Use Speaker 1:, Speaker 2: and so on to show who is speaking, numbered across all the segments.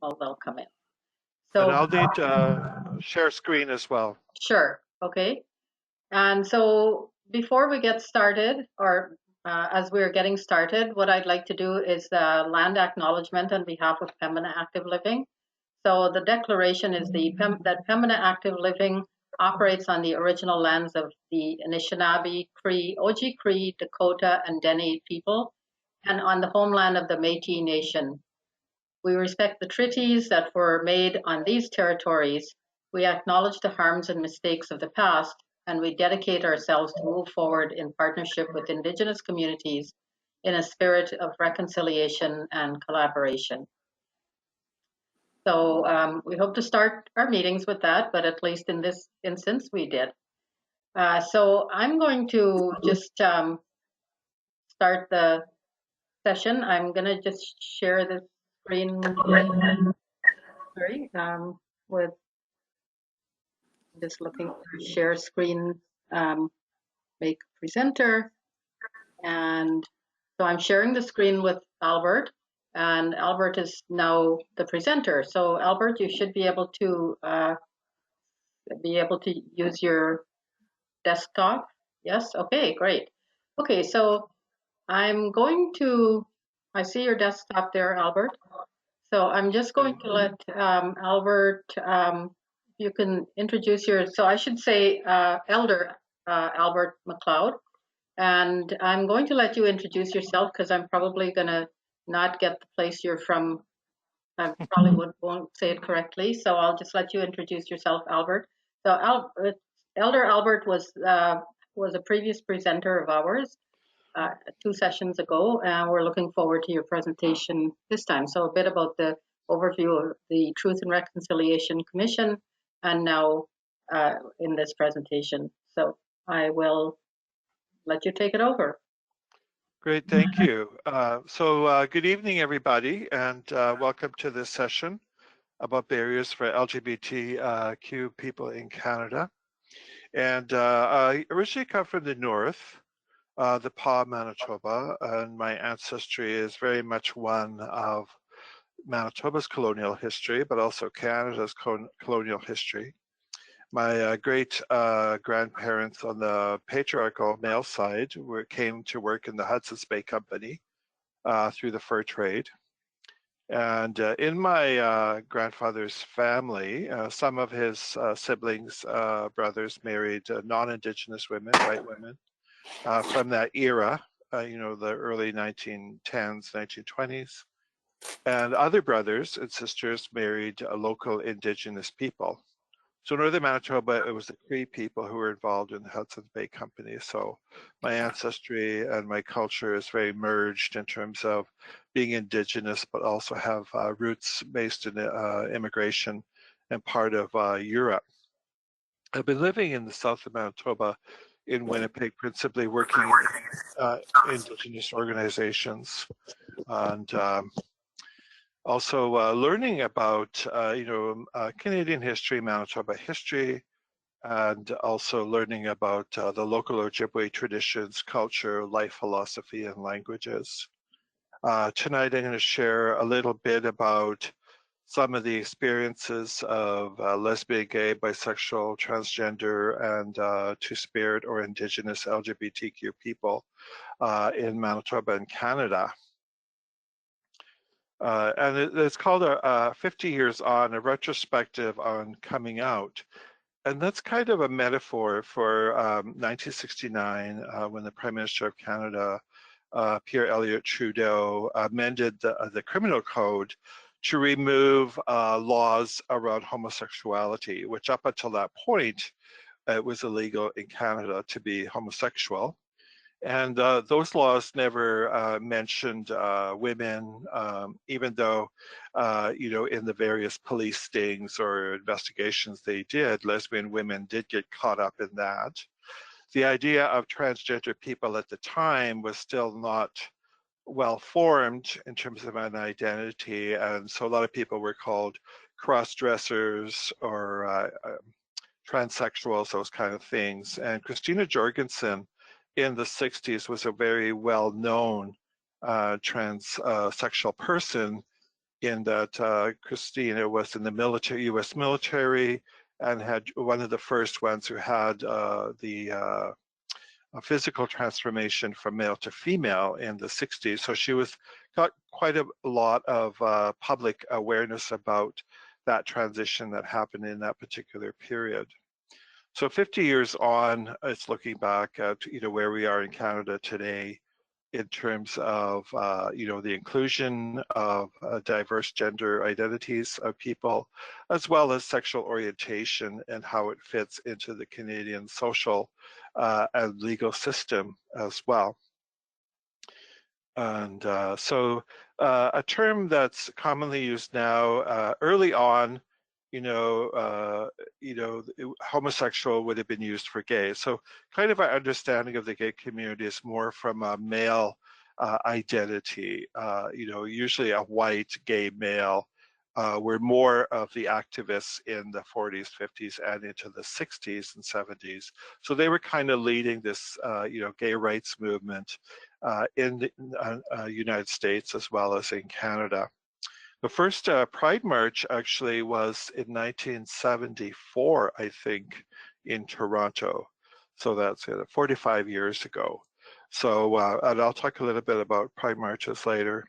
Speaker 1: they'll come in.
Speaker 2: And
Speaker 1: So
Speaker 2: I'll need share screen as well.
Speaker 1: sure, okay. And so before we get started, or as we're getting started, what I'd like to do is land acknowledgement on behalf of Pembina Active Living. So the declaration is that Pembina Active Living operates on the original lands of the Anishinaabe, Cree, Oji-Cree, Dakota, and Dene people, and on the homeland of the Métis Nation. We respect the treaties that were made on these territories. We acknowledge the harms and mistakes of the past, and we dedicate ourselves to move forward in partnership with Indigenous communities in a spirit of reconciliation and collaboration. So we hope to start our meetings with that, but at least in this instance, we did. So I'm going to just start the session. I'm going to just share the screen, sorry, with just looking for share screen, make presenter. And so I'm sharing the screen with Albert, and Albert is now the presenter. So Albert, you should be able to use your desktop. Yes, okay, great. Okay, so I'm going to, I see your desktop there, Albert. So I'm just going to let Albert, you can introduce your, so I should say Elder Albert McLeod. And I'm going to let you introduce yourself because I'm probably going to not get the place you're from. I probably won't say it correctly. So I'll just let you introduce yourself, Albert. So Elder Albert was a previous presenter of ours 2 sessions ago, and we're looking forward to your presentation this time. So a bit about the overview of the Truth and Reconciliation Commission, and now in this presentation. So I will let you take it over.
Speaker 2: Great, thank you. Good evening, everybody, and welcome to this session about barriers for LGBTQ people in Canada. And I originally come from the north, the PA, Manitoba, and my ancestry is very much one of Manitoba's colonial history, but also Canada's colonial history. My great grandparents on the patriarchal male side came to work in the Hudson's Bay Company through the fur trade. And in my grandfather's family, some of his siblings, brothers, married non-Indigenous women, white women, from that era, the early 1910s, 1920s. And other brothers and sisters married local Indigenous people. So northern Manitoba, it was the Cree people who were involved in the Hudson's Bay Company. So my ancestry and my culture is very merged in terms of being Indigenous, but also have roots based in immigration and part of Europe. I've been living in the south of Manitoba in Winnipeg, principally working in Indigenous organizations, and also learning about Canadian history, Manitoba history, and also learning about the local Ojibwe traditions, culture, life philosophy, and languages. Tonight I'm going to share a little bit about some of the experiences of lesbian, gay, bisexual, transgender, and two-spirit or Indigenous LGBTQ people in Manitoba and Canada. And it's called 50 Years On, a retrospective on coming out. And that's kind of a metaphor for 1969 when the Prime Minister of Canada, Pierre Elliott Trudeau, amended the criminal code to remove laws around homosexuality, which up until that point, it was illegal in Canada to be homosexual. And those laws never mentioned women, even though, in the various police stings or investigations they did, lesbian women did get caught up in that. The idea of transgender people at the time was still not well formed in terms of an identity. And so a lot of people were called cross-dressers or transsexuals, those kind of things. And Christina Jorgensen, in the 60s was a very well-known transsexual person in that Christina was in the military, U.S. military, and had one of the first ones who had the physical transformation from male to female in the 60s. So she got quite a lot of public awareness about that transition that happened in that particular period. So 50 years on, it's looking back at where we are in Canada today in terms of the inclusion of diverse gender identities of people, as well as sexual orientation and how it fits into the Canadian social and legal system as well. And so a term that's commonly used now, early on, homosexual would have been used for gay. So kind of our understanding of the gay community is more from a male identity, usually a white gay male. Were more of the activists in the 40s, 50s, and into the 60s and 70s. So they were kind of leading this, gay rights movement in the United States as well as in Canada. The first Pride March actually was in 1974, I think, in Toronto. So that's 45 years ago. So, and I'll talk a little bit about Pride Marches later.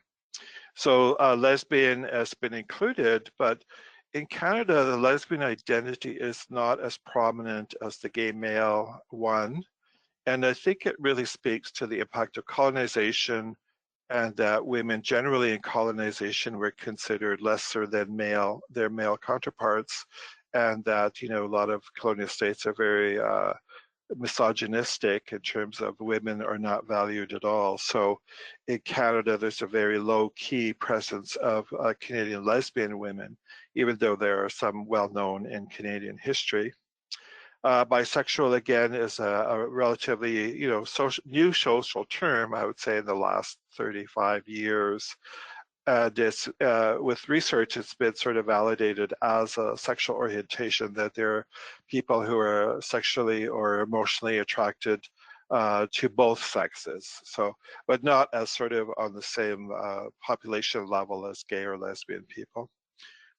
Speaker 2: So lesbian has been included, but in Canada, the lesbian identity is not as prominent as the gay male one. And I think it really speaks to the impact of colonization and that women generally in colonization were considered lesser than their male counterparts. And that, a lot of colonial states are very misogynistic in terms of women are not valued at all. So in Canada, there's a very low-key presence of Canadian lesbian women, even though there are some well-known in Canadian history. Bisexual, again, is a relatively, new social term, I would say, in the last 35 years. With research, it's been sort of validated as a sexual orientation, that there are people who are sexually or emotionally attracted to both sexes. So, but not as sort of on the same population level as gay or lesbian people.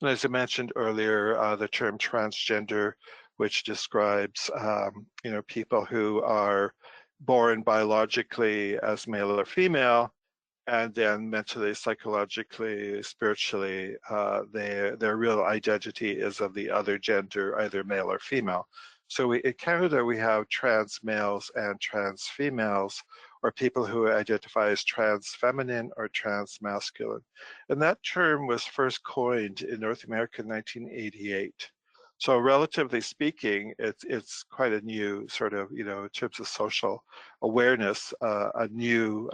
Speaker 2: And as I mentioned earlier, the term transgender, which describes, people who are born biologically as male or female, and then mentally, psychologically, spiritually, their real identity is of the other gender, either male or female. So in Canada, we have trans males and trans females, or people who identify as trans feminine or trans masculine. And that term was first coined in North America in 1988. So relatively speaking, it's quite a new sort of, in terms of social awareness, a new,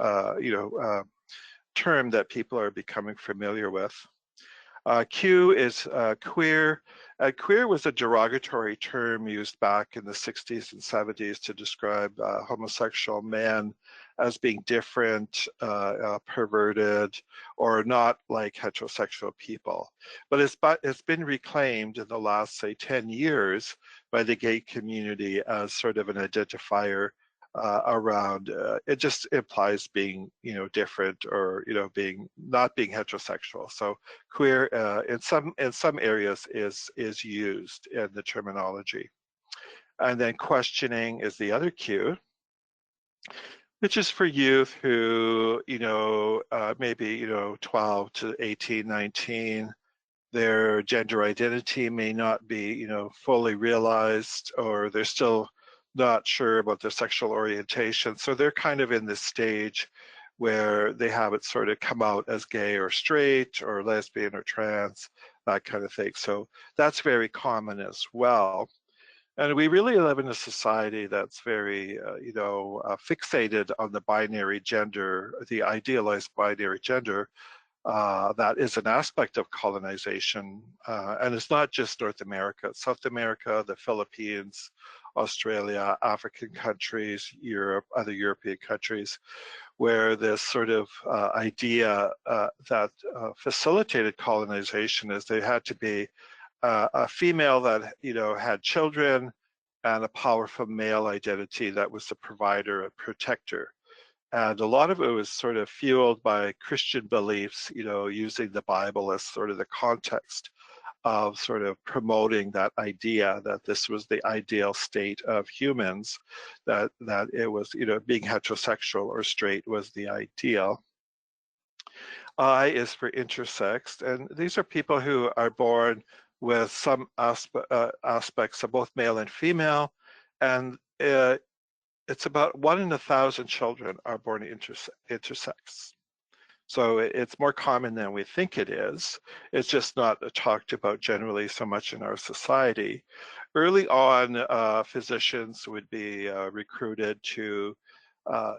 Speaker 2: term that people are becoming familiar with. Q is queer. Queer was a derogatory term used back in the 60s and 70s to describe homosexual men as being different, perverted, or not like heterosexual people. But it's been reclaimed in the last, say, 10 years by the gay community as sort of an identifier around it. Just implies being different, or not being heterosexual. So queer in some areas is used in the terminology. And then questioning is the other Q, which is for youth who maybe 12 to 18, 19, their gender identity may not be fully realized, or they're still not sure about their sexual orientation. So they're kind of in this stage where they haven't sort of come out as gay or straight or lesbian or trans, that kind of thing. So that's very common as well. And we really live in a society that's very, fixated on the binary gender, the idealized binary gender. That is an aspect of colonization. And it's not just North America, it's South America, the Philippines, Australia, African countries, Europe, other European countries, where this sort of idea that facilitated colonization is they had to be a female that had children, and a powerful male identity that was the provider and protector. And a lot of it was sort of fueled by Christian beliefs, you know, using the Bible as sort of the context of sort of promoting that idea that this was the ideal state of humans, that it was, you know, being heterosexual or straight was the ideal. I is for intersex, and these are people who are born with some aspects of both male and female, and it's about 1 in 1,000 children are born intersex. So it's more common than we think it is. It's just not talked about generally so much in our society. Early on, physicians would be recruited to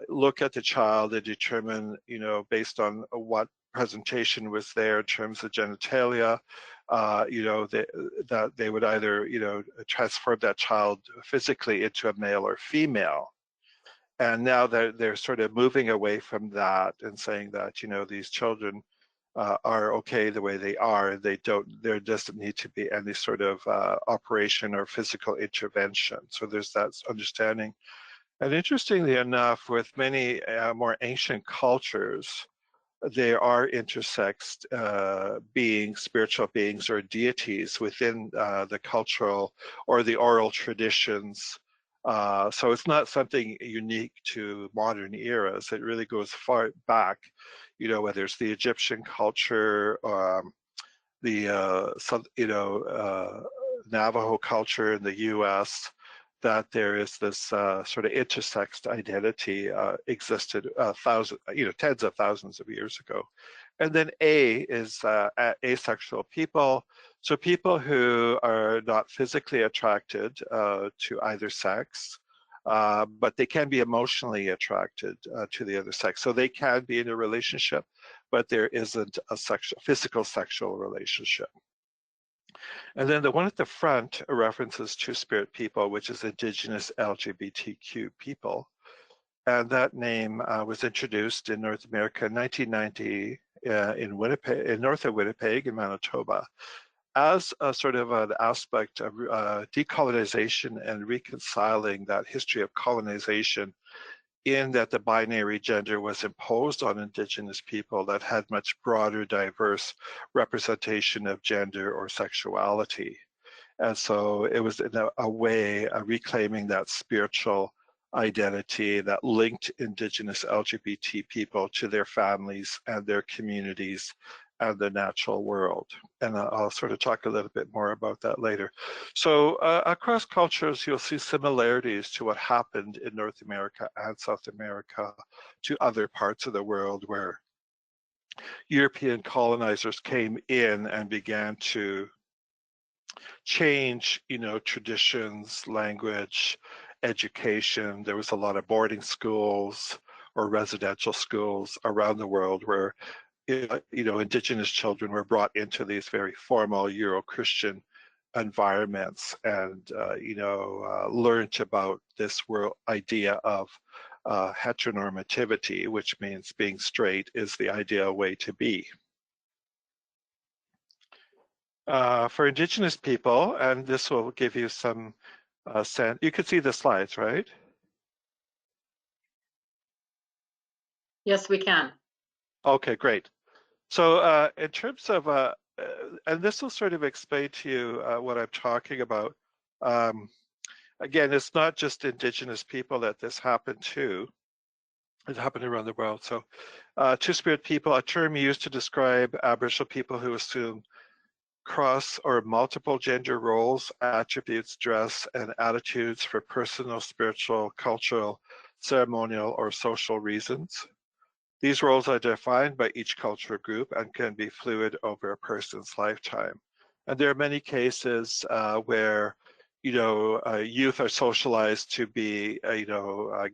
Speaker 2: look at the child and determine, you know, based on what presentation was there in terms of genitalia, you know, that they would either, you know, transform that child physically into a male or female. And now they're sort of moving away from that and saying that, you know, these children are okay the way they are. There doesn't need to be any sort of operation or physical intervention. So there's that understanding. And interestingly enough, with many more ancient cultures, there are intersex beings, spiritual beings, or deities within the cultural or the oral traditions. So it's not something unique to modern eras. It really goes far back, you know, whether it's the Egyptian culture, Navajo culture in the U.S., that there is this sort of intersexed identity existed tens of thousands of years ago. And then A is asexual people. So people who are not physically attracted to either sex, but they can be emotionally attracted to the other sex. So they can be in a relationship, but there isn't a physical sexual relationship. And then the one at the front references Two-Spirit people, which is Indigenous LGBTQ people. And that name was introduced in North America in 1990 in Winnipeg, in north of Winnipeg in Manitoba, as a sort of an aspect of decolonization and reconciling that history of colonization, in that the binary gender was imposed on Indigenous people that had much broader, diverse representation of gender or sexuality. And so it was in a way reclaiming that spiritual identity that linked Indigenous LGBT people to their families and their communities and the natural world. And I'll sort of talk a little bit more about that later. So across cultures, you'll see similarities to what happened in North America and South America to other parts of the world where European colonizers came in and began to change, you know, traditions, language, education. There was a lot of boarding schools or residential schools around the world where, you know, Indigenous children were brought into these very formal Euro-Christian environments and, learned about this world idea of heteronormativity, which means being straight is the ideal way to be. For Indigenous people, and this will give you some sense. You can see the slides, right?
Speaker 1: Yes, we can.
Speaker 2: Okay, great. So in terms of, and this will sort of explain to you what I'm talking about. Again, it's not just Indigenous people that this happened to. It happened around the world. So Two-Spirit people, a term used to describe Aboriginal people who assume cross or multiple gender roles, attributes, dress, and attitudes for personal, spiritual, cultural, ceremonial, or social reasons. These roles are defined by each cultural group and can be fluid over a person's lifetime. And there are many cases where, youth are socialized to be,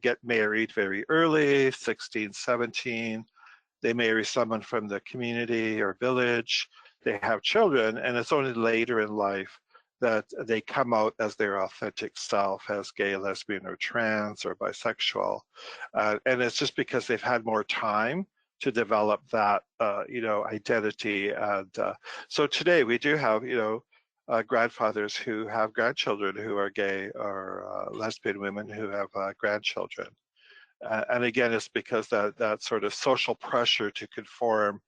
Speaker 2: get married very early, 16, 17. They marry someone from the community or village. They have children, and it's only later in life that they come out as their authentic self, as gay, lesbian, or trans, or bisexual. And it's just because they've had more time to develop that, identity. And so today we do have, grandfathers who have grandchildren who are gay, or lesbian women who have grandchildren. And again, it's because that sort of social pressure to conform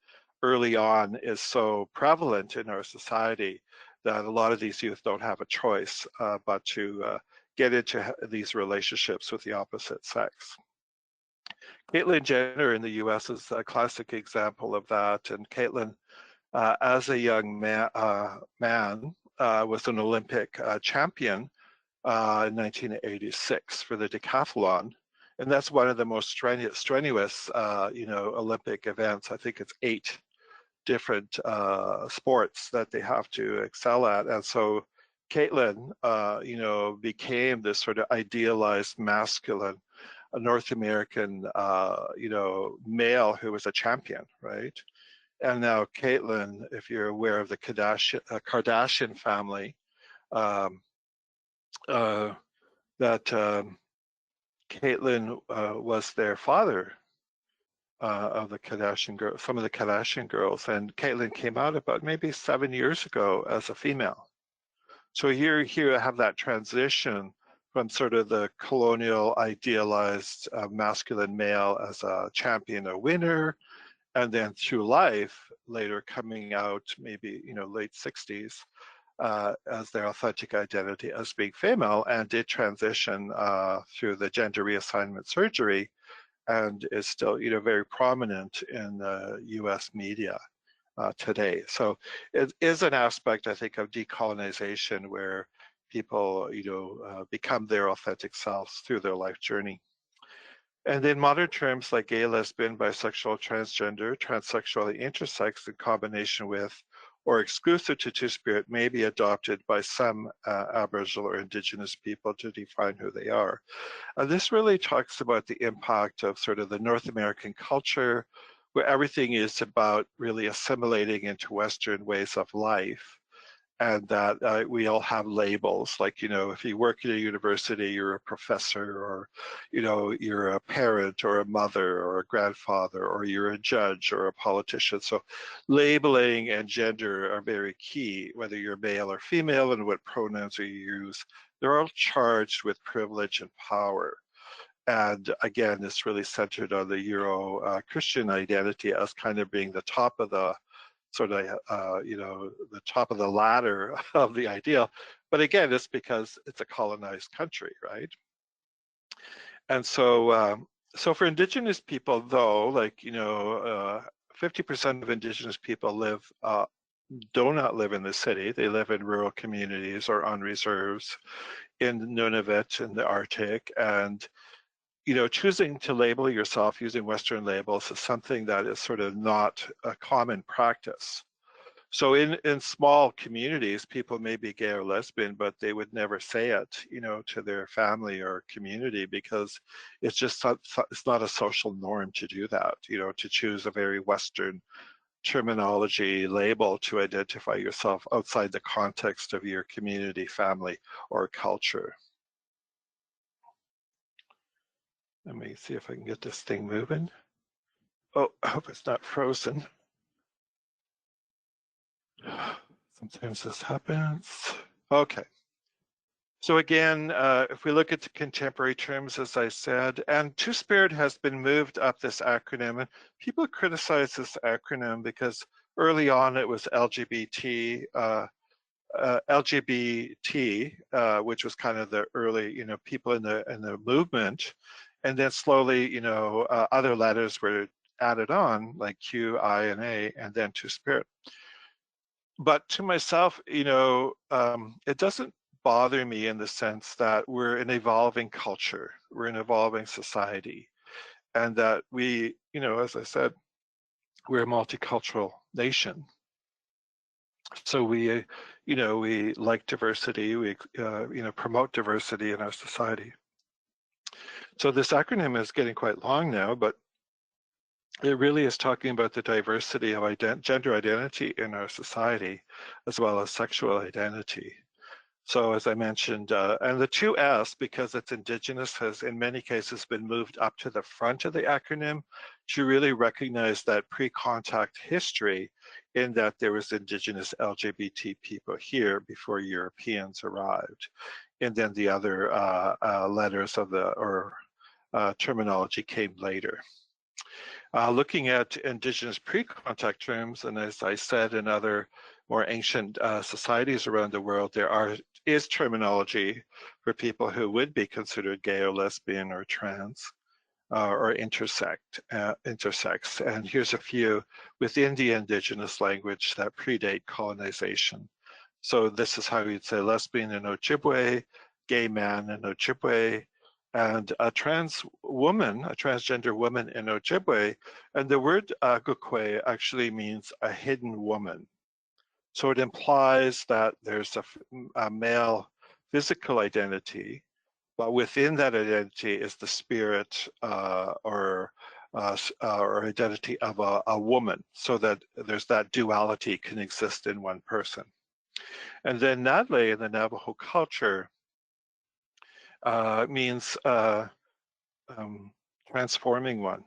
Speaker 2: early on is so prevalent in our society that a lot of these youth don't have a choice but to get into these relationships with the opposite sex. Caitlyn Jenner in the US is a classic example of that. And Caitlyn, as a young man, was an Olympic champion in 1986 for the decathlon. And that's one of the most strenuous, Olympic events. I think it's 8 different sports that they have to excel at. And so Caitlyn, became this sort of idealized masculine, a North American, male who was a champion, right? And now Caitlyn, if you're aware of the Kardashian family, um, that Caitlyn was their father of the Kardashian girls, some of the Kardashian girls, and Caitlyn came out about maybe 7 years ago as a female. So here I have that transition from sort of the colonial idealized masculine male as a champion, a winner, and then through life later coming out maybe late 60s as their authentic identity as being female, and did transition through the gender reassignment surgery, and is still very prominent in the US media today. So it is an aspect, I think, of decolonization where people become their authentic selves through their life journey. And in modern terms like gay, lesbian, bisexual, transgender, transsexual, intersex in combination with or exclusive to Two-Spirit may be adopted by some Aboriginal or Indigenous people to define who they are. This really talks about the impact of sort of the North American culture, where everything is about really assimilating into Western ways of life. And that we all have labels, like, if you work at a university, you're a professor, or, you're a parent or a mother or a grandfather, or you're a judge or a politician. So labeling and gender are very key, whether you're male or female and what pronouns you use. They're all charged with privilege and power. And again, it's really centered on the Euro-Christian identity as kind of being the top of the sort of, the top of the ladder of the ideal. But again, it's because it's a colonized country, right? And so, so for Indigenous people, though, like, 50% of Indigenous people do not live in the city. They live in rural communities or on reserves in Nunavut in the Arctic. And choosing to label yourself using Western labels is something that is sort of not a common practice. So in small communities, people may be gay or lesbian, but they would never say it, to their family or community, because it's just it's not a social norm to do that, to choose a very Western terminology label to identify yourself outside the context of your community, family, or culture. Let me see if I can get this thing moving. Oh, I hope it's not frozen. Sometimes this happens. Okay. So again, if we look at the contemporary terms, as I said, and Two-Spirit has been moved up this acronym, and people criticize this acronym because early on it was LGBT, which was kind of the early, people in the movement. And then slowly, other letters were added on, like Q, I, and A, and then Two-Spirit. But to myself, it doesn't bother me in the sense that we're an evolving culture, we're an evolving society, and that we, as I said, we're a multicultural nation. So we, we like diversity, we, promote diversity in our society. So this acronym is getting quite long now, but it really is talking about the diversity of gender identity in our society, as well as sexual identity. So as I mentioned, and the 2S, because it's Indigenous, has in many cases been moved up to the front of the acronym to really recognize that pre-contact history, in that there was Indigenous LGBT people here before Europeans arrived. And then the other letters of the, or terminology came later. Looking at Indigenous pre-contact terms, and as I said, in other more ancient societies around the world, there is terminology for people who would be considered gay or lesbian or trans or intersex. And here's a few within the Indigenous language that predate colonization. So this is how you'd say lesbian in Ojibwe, gay man in Ojibwe, and a trans woman, a transgender woman in Ojibwe. And the word gukwe actually means a hidden woman. So it implies that there's a male physical identity, but within that identity is the spirit or identity of a woman, so that there's that duality can exist in one person. And then Nadle in the Navajo culture means transforming one.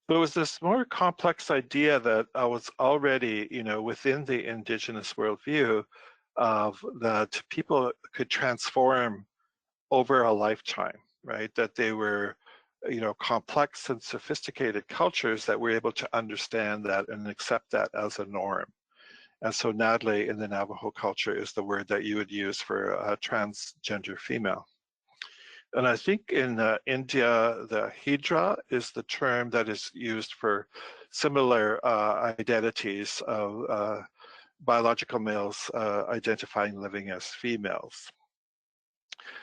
Speaker 2: So it was this more complex idea that was already, within the Indigenous worldview of that people could transform over a lifetime, right? That they were, complex and sophisticated cultures that were able to understand that and accept that as a norm. And so Nadle in the Navajo culture is the word that you would use for a transgender female. And I think in India, the hijra is the term that is used for similar identities of biological males identifying living as females.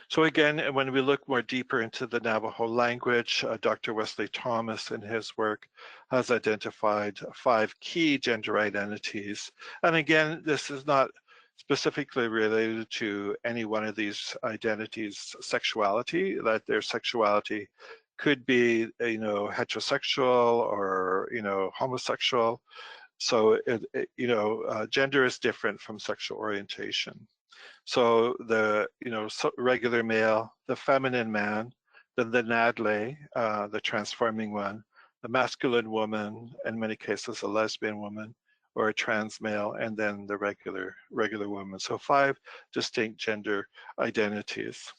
Speaker 2: So again, when we look more deeper into the Navajo language, Dr. Wesley Thomas in his work has identified 5 key gender identities. And again, this is not specifically related to any one of these identities' sexuality, that their sexuality could be, heterosexual or, homosexual. So, gender is different from sexual orientation. So the, regular male, the feminine man, then the Nadle, the transforming one, the masculine woman, in many cases a lesbian woman, or a trans male, and then the regular woman. So 5 distinct gender identities.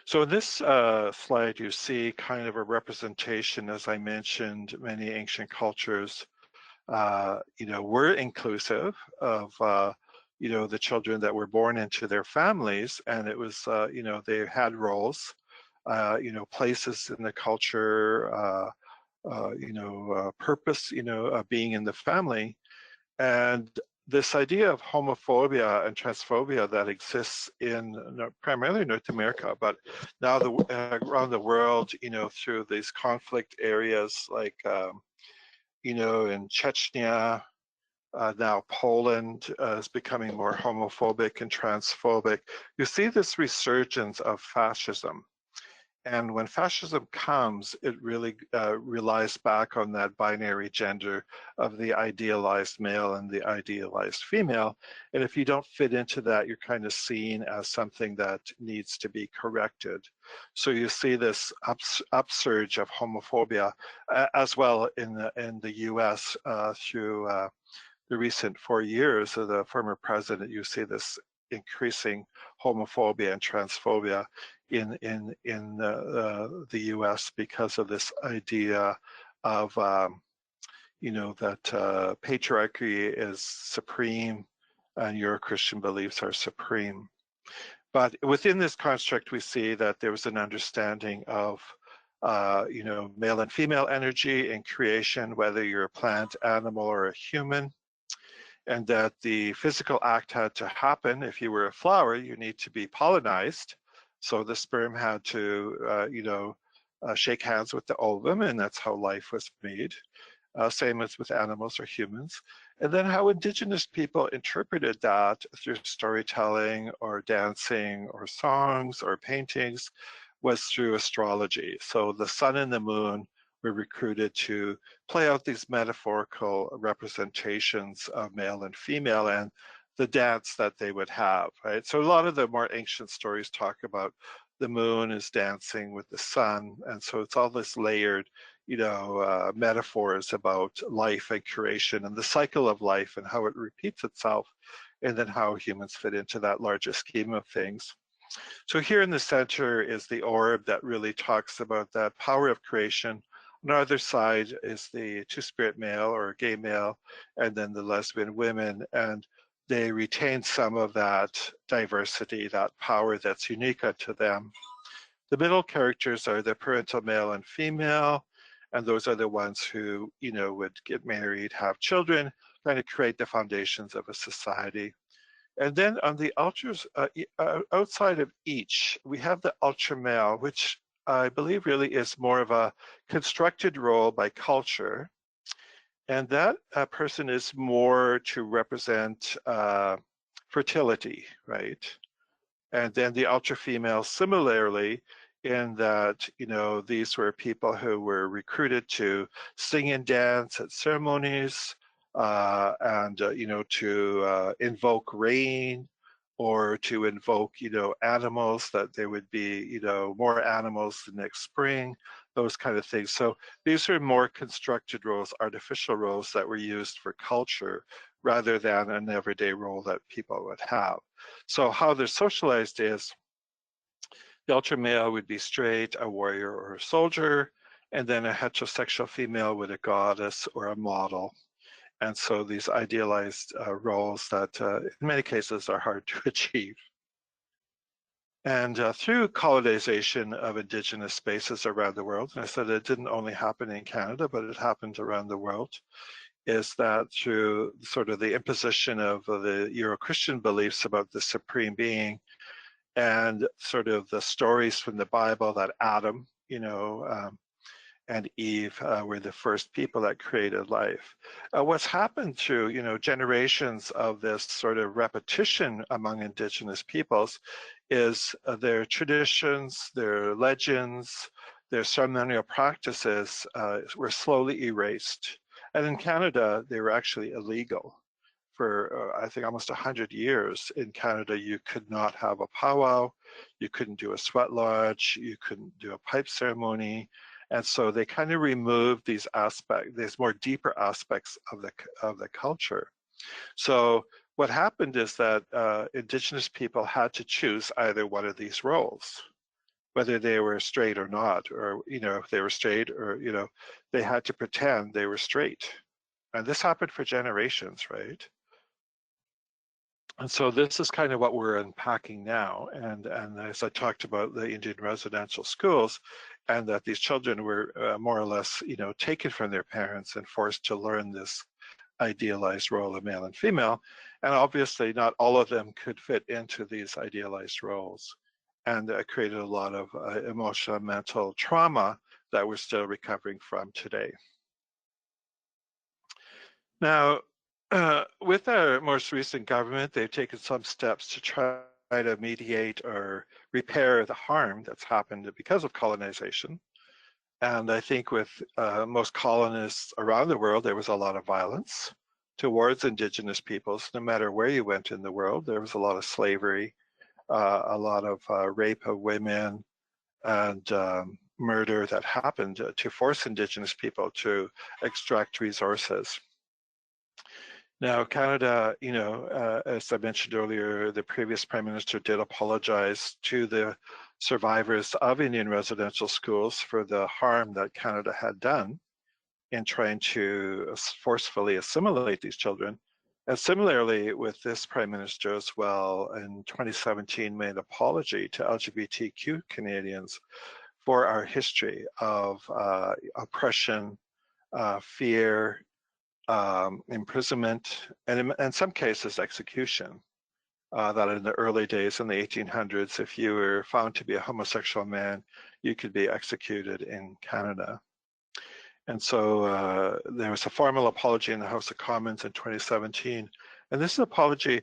Speaker 2: So in this slide, you see kind of a representation, as I mentioned, many ancient cultures, were inclusive of, the children that were born into their families, and it was, they had roles, places in the culture, purpose, being in the family. And this idea of homophobia and transphobia that exists in primarily North America, but now around the world, through these conflict areas like, in Chechnya, now Poland is becoming more homophobic and transphobic. You see this resurgence of fascism. And when fascism comes, it really relies back on that binary gender of the idealized male and the idealized female. And if you don't fit into that, you're kind of seen as something that needs to be corrected. So you see this upsurge of homophobia as well in the US through the recent 4 years of the former president. You see this increasing homophobia and transphobia in the U.S. because of this idea of that patriarchy is supreme and your Christian beliefs are supreme. But within this construct, we see that there was an understanding of male and female energy in creation, whether you're a plant, animal, or a human, and that the physical act had to happen. If you were a flower, you need to be pollinized. So the sperm had to, shake hands with the ovum, and that's how life was made. Same as with animals or humans. And then how Indigenous people interpreted that through storytelling or dancing or songs or paintings was through astrology. So the sun and the moon were recruited to play out these metaphorical representations of male and female and the dance that they would have, right? So a lot of the more ancient stories talk about the moon is dancing with the sun. And so it's all this layered, metaphors about life and creation and the cycle of life and how it repeats itself, and then how humans fit into that larger scheme of things. So here in the center is the orb that really talks about the power of creation. On the other side is the two-spirit male or gay male, and then the lesbian women, and they retain some of that diversity, that power that's unique unto them. The middle characters are the parental male and female, and those are the ones who, would get married, have children, kind of create the foundations of a society. And then on the outside of each, we have the ultra male, which I believe really is more of a constructed role by culture. And that person is more to represent fertility, right? And then the ultra female similarly, in that, these were people who were recruited to sing and dance at ceremonies, and, to invoke rain, or to invoke, animals, that there would be, more animals the next spring, those kind of things. So these are more constructed roles, artificial roles that were used for culture rather than an everyday role that people would have. So how they're socialized is the ultra male would be straight, a warrior or a soldier, and then a heterosexual female with a goddess or a model. And so these idealized roles that in many cases are hard to achieve. And through colonization of Indigenous spaces around the world, and I said it didn't only happen in Canada, but it happened around the world, is that through sort of the imposition of the Euro-Christian beliefs about the supreme being, and sort of the stories from the Bible that Adam, and Eve were the first people that created life. What's happened through, generations of this sort of repetition among Indigenous peoples is their traditions, their legends, their ceremonial practices were slowly erased. And in Canada, they were actually illegal. For I think almost 100 years in Canada, you could not have a powwow, you couldn't do a sweat lodge, you couldn't do a pipe ceremony, and so they kind of removed these aspects, these more deeper aspects of the culture. So what happened is that Indigenous people had to choose either one of these roles, whether they were straight or not, or if they were straight, or they had to pretend they were straight, and this happened for generations, right? And so this is kind of what we're unpacking now. And as I talked about the Indian residential schools, and that these children were more or less, taken from their parents and forced to learn this idealized role of male and female. And obviously not all of them could fit into these idealized roles. And created a lot of emotional and mental trauma that we're still recovering from today. Now, with our most recent government, they've taken some steps to try to mediate or repair the harm that's happened because of colonization. And I think with most colonists around the world, there was a lot of violence towards Indigenous peoples. No matter where you went in the world, there was a lot of slavery, a lot of rape of women, and murder that happened to force Indigenous people to extract resources. Now, Canada, as I mentioned earlier, the previous Prime Minister did apologize to the survivors of Indian residential schools for the harm that Canada had done in trying to forcefully assimilate these children. And similarly, with this Prime Minister as well, in 2017 made an apology to LGBTQ Canadians for our history of oppression, fear, imprisonment, and in some cases execution. That in the early days, in the 1800s, if you were found to be a homosexual man, you could be executed in Canada. And so there was a formal apology in the House of Commons in 2017. And this apology,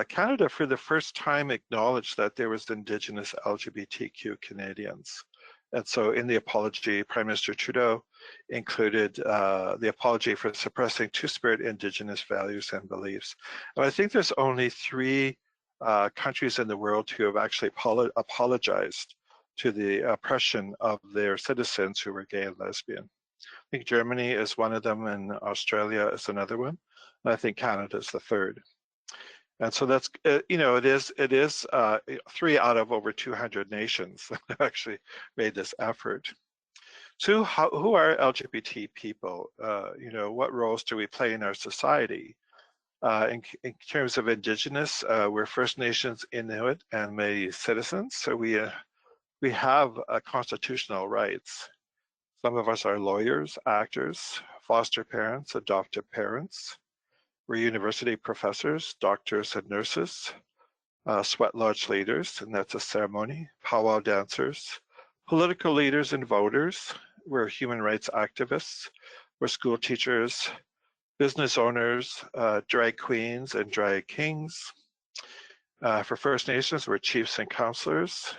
Speaker 2: Canada for the first time acknowledged that there was Indigenous LGBTQ Canadians. And so in the apology, Prime Minister Trudeau included the apology for suppressing Two-Spirit Indigenous values and beliefs. And I think there's only 3 countries in the world who have actually apologized to the oppression of their citizens who were gay and lesbian. I think Germany is one of them, and Australia is another one. And I think Canada is the third. And so that's, you know, it is 3 out of over 200 nations that have actually made this effort. So who are LGBT people? You know, what roles do we play in our society? In terms of Indigenous, we're First Nations, Inuit, and Métis citizens. So we have constitutional rights. Some of us are lawyers, actors, foster parents, adoptive parents. We're university professors, doctors, and nurses, sweat lodge leaders, and that's a ceremony, powwow dancers, political leaders and voters. We're human rights activists. We're school teachers, business owners, drag queens and drag kings. For First Nations, we're chiefs and counselors.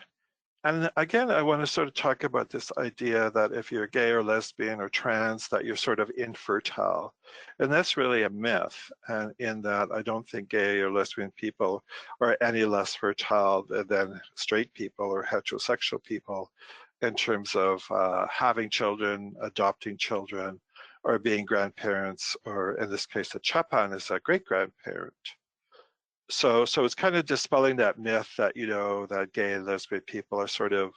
Speaker 2: And again, I want to sort of talk about this idea that if you're gay or lesbian or trans, that you're sort of infertile. And that's really a myth. And in that, I don't think gay or lesbian people are any less fertile than straight people or heterosexual people in terms of having children, adopting children, or being grandparents, or in this case, a chapan is a great-grandparent. So it's kind of dispelling that myth that, you know, that gay and lesbian people are sort of,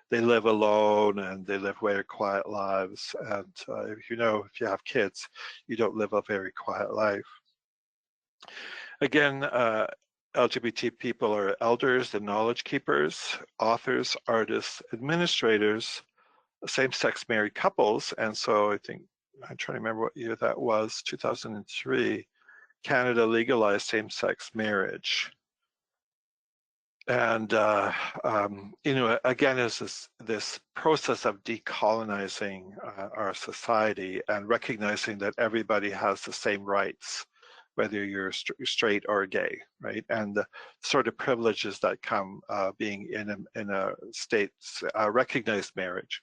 Speaker 2: they live alone and they live very quiet lives. And if you have kids, you don't live a very quiet life. Again, LGBT people are elders and knowledge keepers, authors, artists, administrators, same-sex married couples. And so I think, I'm trying to remember what year that was, 2003, Canada legalized same-sex marriage. And you know, again, is this process of decolonizing our society and recognizing that everybody has the same rights, whether you're straight or gay, right? And the sort of privileges that come being in a state's recognized marriage.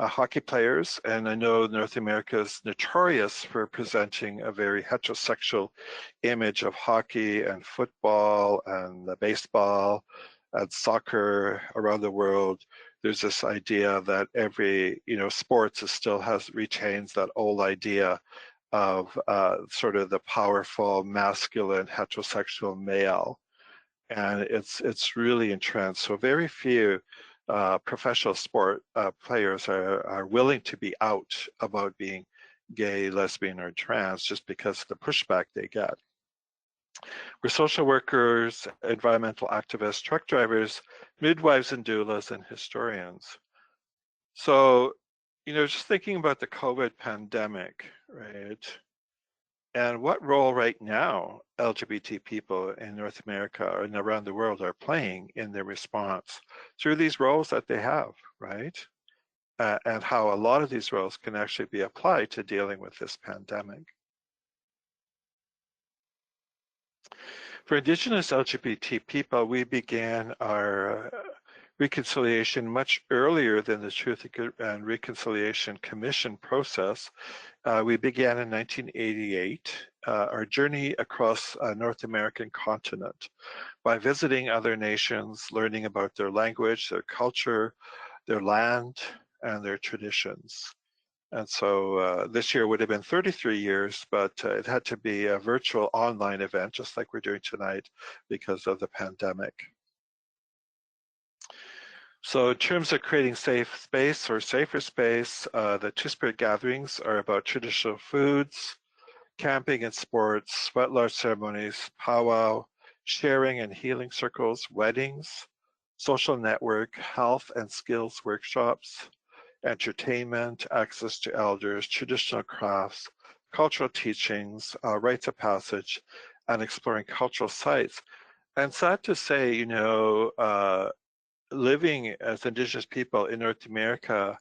Speaker 2: Hockey players, and I know North America is notorious for presenting a very heterosexual image of hockey and football and baseball and soccer around the world. There's this idea that every, you know, sports retains that old idea of sort of the powerful, masculine, heterosexual male. And it's really entrenched. So very few professional sport players are willing to be out about being gay, lesbian, or trans just because of the pushback they get. We're social workers, environmental activists, truck drivers, midwives and doulas, and historians. So, you know, just thinking about the COVID pandemic, right? And what role right now LGBT people in North America and around the world are playing in their response through these roles that they have, right? And how a lot of these roles can actually be applied to dealing with this pandemic. For Indigenous LGBT people, we began our reconciliation much earlier than the Truth and Reconciliation Commission process. We began in 1988, our journey across a North American continent by visiting other nations, learning about their language, their culture, their land, and their traditions. And so this year would have been 33 years, but it had to be a virtual online event, just like we're doing tonight, because of the pandemic. So in terms of creating safe space or safer space, the Two-Spirit gatherings are about traditional foods, camping and sports, sweat lodge ceremonies, powwow, sharing and healing circles, weddings, social network, health and skills workshops, entertainment, access to elders, traditional crafts, cultural teachings, rites of passage, and exploring cultural sites. And sad to say, you know, living as Indigenous people in North America,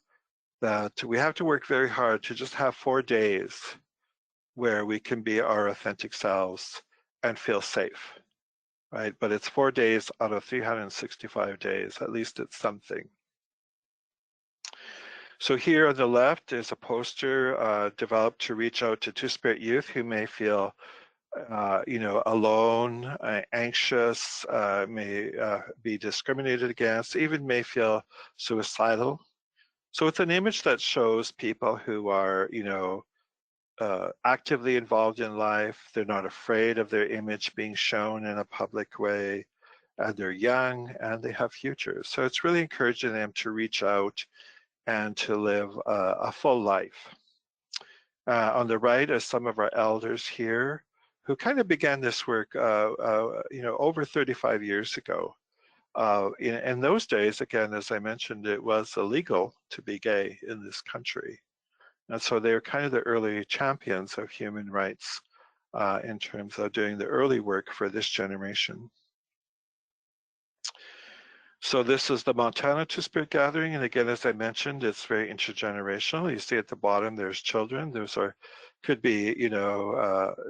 Speaker 2: that we have to work very hard to just have 4 days where we can be our authentic selves and feel safe, right? But it's 4 days out of 365 days, at least it's something. So here on the left is a poster developed to reach out to Two-Spirit youth who may feel you know, alone, anxious, may be discriminated against, even may feel suicidal. So it's an image that shows people who are, you know, actively involved in life. They're not afraid of their image being shown in a public way, and they're young and they have futures. So it's really encouraging them to reach out and to live a full life. On the right are some of our elders here who kind of began this work, over 35 years ago. In those days, again, as I mentioned, it was illegal to be gay in this country. And so they're kind of the early champions of human rights in terms of doing the early work for this generation. So this is the Montana Two-Spirit Gathering. And again, as I mentioned, it's very intergenerational. You see at the bottom, there's children. Could be,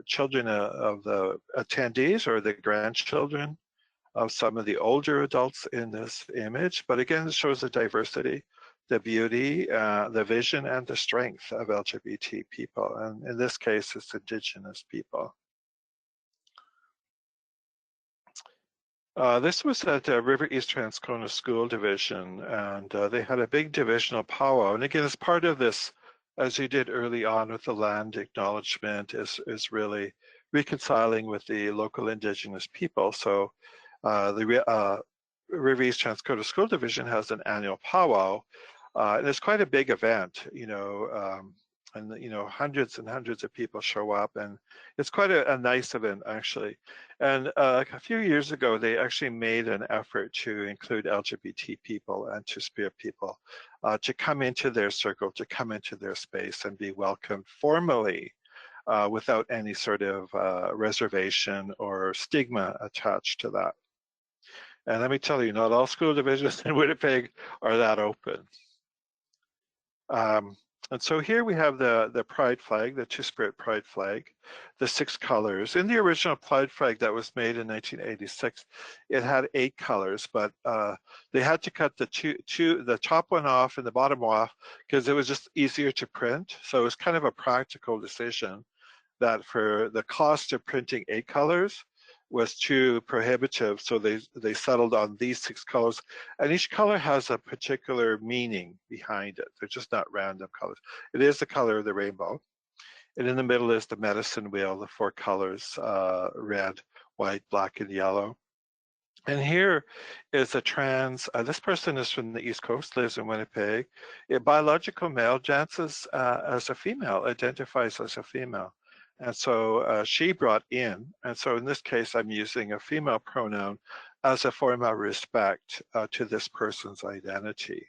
Speaker 2: children of the attendees or the grandchildren of some of the older adults in this image. But again, it shows the diversity, the beauty, the vision, and the strength of LGBT people. And in this case, it's Indigenous people. This was at River East Transcona School Division, and they had a big divisional powwow. And again, as part of this, as you did early on with the land acknowledgement, is really reconciling with the local Indigenous people. So the River East Transcona School Division has an annual powwow, and it's quite a big event, and hundreds and hundreds of people show up, and it's quite a nice event actually. And a few years ago, they actually made an effort to include LGBT people and Two-Spirit people to come into their circle, to come into their space and be welcomed formally without any sort of reservation or stigma attached to that. And let me tell you, not all school divisions in Winnipeg are that open. And so here we have the pride flag, the Two-Spirit pride flag, the 6 colors. In the original pride flag that was made in 1986, it had 8 colors, but they had to cut the top one off and the bottom off because it was just easier to print. So it was kind of a practical decision that for the cost of printing 8 colors was too prohibitive, so they settled on these 6 colors, and each color has a particular meaning behind it. They're just not random colors. It is the color of the rainbow, and in the middle is the medicine wheel, the 4 colors, red, white, black, and yellow. And here is a trans, this person is from the East Coast, lives in Winnipeg. A biological male dances as a female, identifies as a female. And so she brought in, and so in this case, I'm using a female pronoun as a form of respect to this person's identity.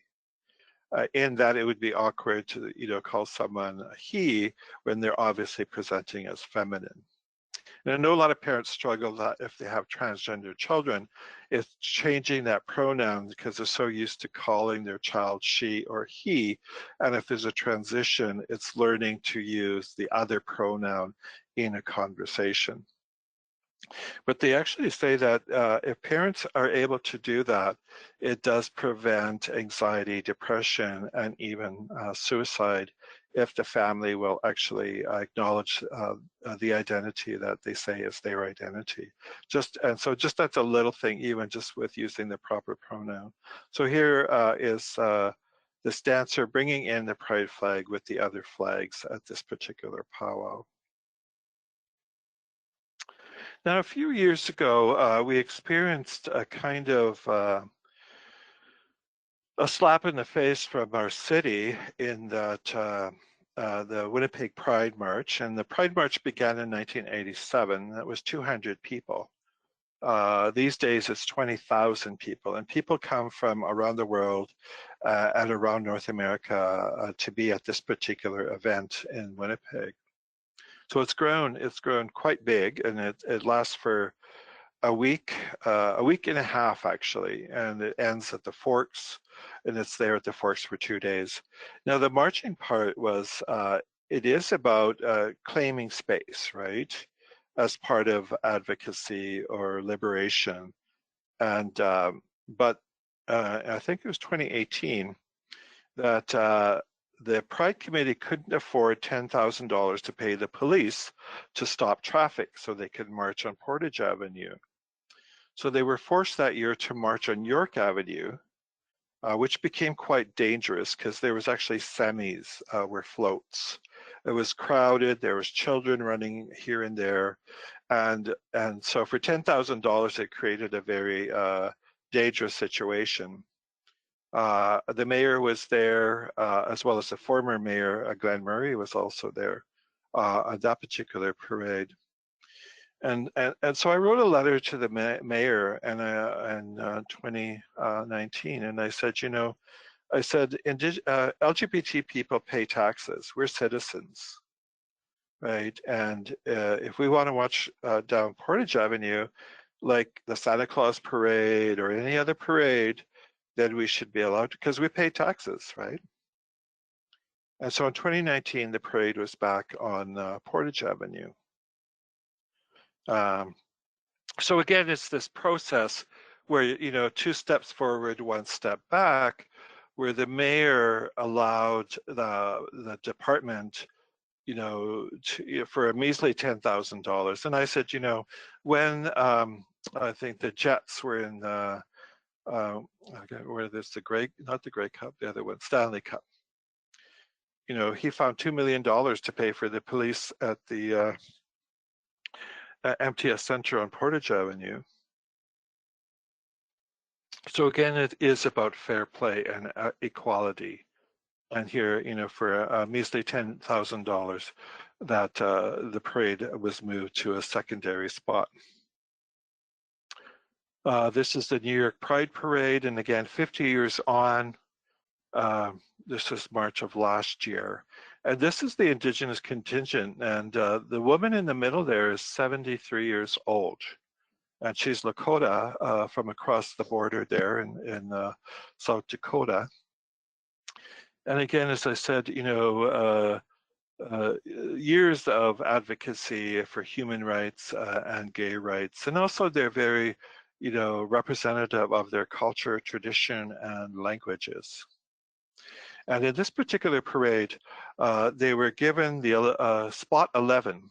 Speaker 2: In that it would be awkward to, call someone he when they're obviously presenting as feminine. And I know a lot of parents struggle that if they have transgender children, it's changing that pronoun because they're so used to calling their child she or he. And if there's a transition, it's learning to use the other pronoun in a conversation. But they actually say that if parents are able to do that, it does prevent anxiety, depression, and even suicide if the family will actually acknowledge the identity that they say is their identity. And so that's a little thing, even just with using the proper pronoun. So here is this dancer bringing in the pride flag with the other flags at this particular powwow. Now, a few years ago, we experienced a kind of a slap in the face from our city in that the Winnipeg Pride March, and the Pride March began in 1987. That was 200 people. These days, it's 20,000 people, and people come from around the world and around North America to be at this particular event in Winnipeg. So it's grown quite big, and it lasts for a week and a half actually, and it ends at the Forks, and it's there at the Forks for 2 days. Now the marching part was, it is about claiming space, right, as part of advocacy or liberation, and but I think it was 2018 that the Pride Committee couldn't afford $10,000 to pay the police to stop traffic so they could march on Portage Avenue. So they were forced that year to march on York Avenue, which became quite dangerous because there was actually semis were floats. It was crowded. There was children running here and there, and so for $10,000, it created a very dangerous situation. The mayor was there, as well as the former mayor, Glenn Murray, was also there on that particular parade. And so I wrote a letter to the mayor in 2019, and I said, you know, LGBT people pay taxes. We're citizens, right? And if we want to watch down Portage Avenue, like the Santa Claus parade or any other parade, then we should be allowed to, because we pay taxes, right? And so in 2019, the parade was back on Portage Avenue. So again, it's this process where, you know, 2 steps forward, 1 step back, where the mayor allowed the department, you know, for a measly $10,000. And I said, you know, when I think the Jets were in where there's the Grey, not the Grey Cup, the other one, Stanley Cup. You know, he found $2 million to pay for the police at the MTS Center on Portage Avenue. So again, it is about fair play and equality. And here, you know, for a measly $10,000, that the parade was moved to a secondary spot. This is the New York Pride Parade, and again, 50 years on. This is March of last year. And this is the Indigenous contingent, and the woman in the middle there is 73 years old. And she's Lakota from across the border there in South Dakota. And again, as I said, you know, years of advocacy for human rights and gay rights, and also they're very, you know, representative of their culture, tradition, and languages. And in this particular parade, they were given the spot 11,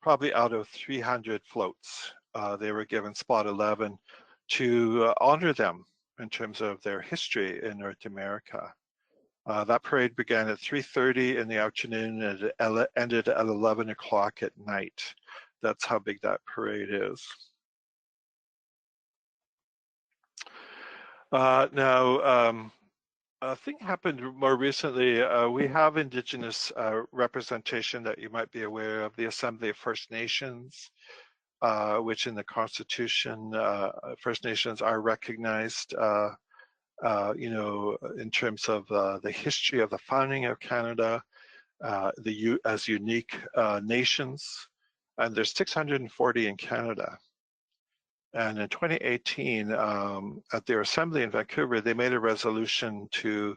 Speaker 2: probably out of 300 floats. They were given spot 11 to honor them in terms of their history in North America. That parade began at 3:30 in the afternoon and it ended at 11 o'clock at night. That's how big that parade is. Now, a thing happened more recently. We have Indigenous representation that you might be aware of, the Assembly of First Nations, which in the Constitution, First Nations are recognized, you know, in terms of the history of the founding of Canada, as unique nations, and there's 640 in Canada. And in 2018, at their assembly in Vancouver, they made a resolution to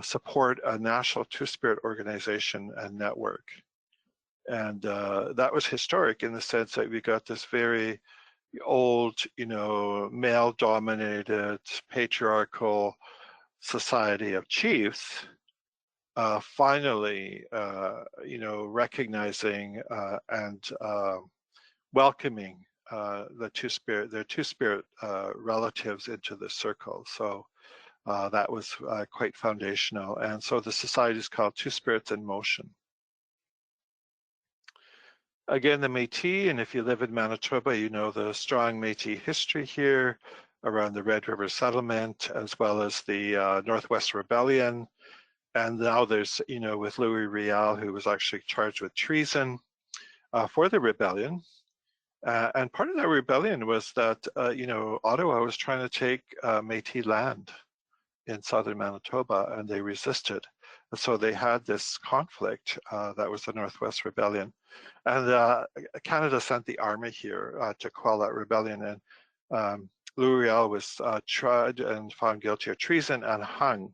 Speaker 2: support a national Two-Spirit organization and network. And that was historic in the sense that we got this very old, you know, male-dominated, patriarchal society of chiefs, finally, you know, recognizing and welcoming their Two-Spirit relatives into the circle. So that was quite foundational. And so the society is called Two Spirits in Motion. Again, the Métis, and if you live in Manitoba, you know the strong Métis history here around the Red River settlement, as well as the Northwest Rebellion. And now there's, you know, with Louis Riel, who was actually charged with treason for the rebellion. And part of that rebellion was that, you know, Ottawa was trying to take Métis land in southern Manitoba, and they resisted. And so they had this conflict that was the Northwest Rebellion. And Canada sent the army here to quell that rebellion. And Louis Riel was tried and found guilty of treason and hung.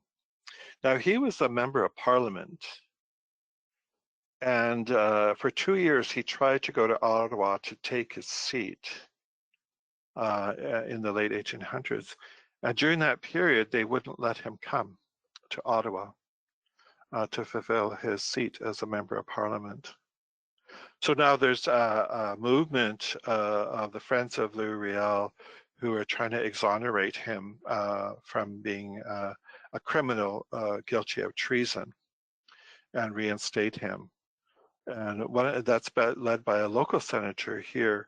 Speaker 2: Now, he was a member of Parliament. And for 2 years, he tried to go to Ottawa to take his seat in the late 1800s. And during that period, they wouldn't let him come to Ottawa to fulfill his seat as a member of Parliament. So now there's a movement of the Friends of Louis Riel who are trying to exonerate him from being a criminal guilty of treason and reinstate him. And that's led by a local senator here